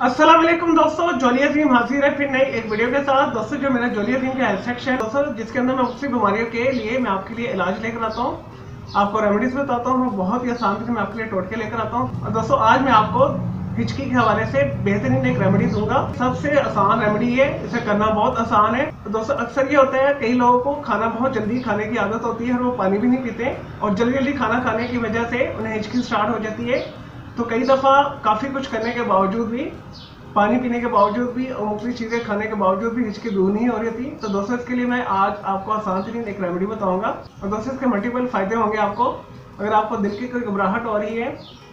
अस्सलाम वालेकुम दोस्तों, जोली अजीम हाजिर है फिर नई एक वीडियो के साथ। दोस्तों जो मेरा जोली अजीम का हेल्थ सेक्शन है दोस्तों, जिसके अंदर मैं मुख्तलिफ बीमारियों के लिए मैं आपके लिए इलाज लेकर आता हूँ, आपको रेमेडीज बताता हूँ। मैं बहुत ही आसान तरीके में आपके लिए टोटके लेकर आता हूँ। और दोस्तों आज मैं आपको हिचकी के हवाले से बेहतरीन एक रेमेडी दूंगा। सबसे आसान रेमेडी है, इसे करना बहुत आसान है। तो दोस्तों अक्सर ये होता है कई लोगों को खाना बहुत जल्दी खाने की आदत होती है और वो पानी भी नहीं पीते, और जल्दी जल्दी खाना खाने की वजह से उन्हें हिचकी स्टार्ट हो जाती है। तो कई दफ़ा काफ़ी कुछ करने के बावजूद भी, पानी पीने के बावजूद भी और मुख्तलिफ चीज़ें खाने के बावजूद भी हिचकी दूर नहीं हो रही थी। तो दोस्तों इसके लिए मैं आज आपको आसान तरीन एक रेमेडी बताऊंगा। और दोस्तों इसके मल्टीपल फ़ायदे होंगे आपको। अगर आपको दिल की कोई घबराहट हो रही है,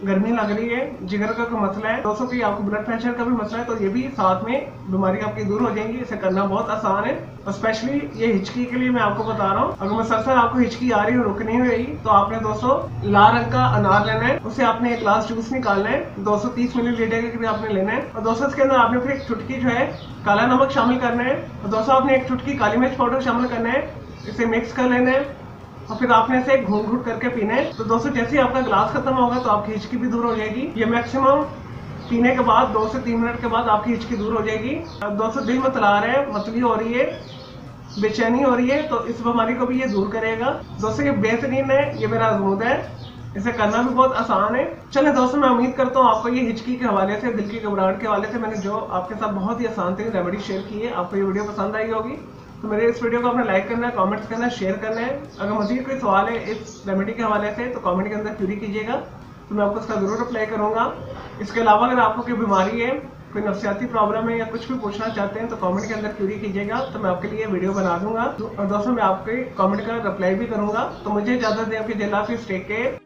गर्मी लग रही है, जिगर का कोई मसला है दोस्तों, कि आपको ब्लड प्रेशर का भी मसला है, तो ये भी साथ में बीमारी आपकी दूर हो जाएंगी। इसे करना बहुत आसान है और स्पेशली ये हिचकी के लिए मैं आपको बता रहा हूँ। अगर मुसलसल आपको हिचकी आ रही है, रुक नहीं हुई, तो आपने दोस्तों लाल रंग का अनार लेना है। उसे आपने एक ग्लास जूस निकालना है, 230 मिलीलीटर के करीब आपने लेना है। और दोस्तों इसके अंदर आपने फिर एक चुटकी जो है काला नमक शामिल करना है, और दोस्तों आपने एक चुटकी काली मिर्च पाउडर शामिल करना है। इसे मिक्स कर लेना है और फिर आपने इसे घूंट घूंट करके पीना है। तो दोस्तों जैसे ही आपका ग्लास खत्म होगा तो आपकी हिचकी भी दूर हो जाएगी। ये मैक्सिमम पीने के बाद 2 से 3 मिनट के बाद आपकी हिचकी दूर हो जाएगी। अब दोस्तों दिल मतला रहे हैं, मतली हो रही है, बेचैनी हो रही है, तो इस बीमारी को भी ये दूर करेगा। दोस्तों ये बेहतरीन है, ये मेरा अजमूद है, इसे करना भी बहुत आसान है। चलिए दोस्तों मैं उम्मीद करता हूँ आपको ये हिचकी के हवाले से, दिल की घबराहट के हवाले से मैंने जो आपके साथ बहुत ही आसान तरीन रेमेडी शेयर की है, आपको ये वीडियो पसंद आई होगी। तो मेरे इस वीडियो को आपने लाइक करना है, कमेंट्स करना है, शेयर करना है। अगर मज़ीद कोई सवाल है इस रेमेडी के हवाले से तो कमेंट के अंदर क्यूरी कीजिएगा, तो मैं आपको उसका ज़रूर रिप्लाई करूँगा। इसके अलावा अगर आपको कोई बीमारी है, कोई नफ्सियाती प्रॉब्लम है या कुछ भी पूछना चाहते हैं तो कमेंट के अंदर क्यूरी कीजिएगा, तो मैं आपके लिए वीडियो बना दूंगा। और दोस्तों मैं आपके कमेंट का रिप्लाई भी करूँगा। तो मुझे इजाज़त दें, आपकी अल्लाह हाफ़िज़, टेक केयर।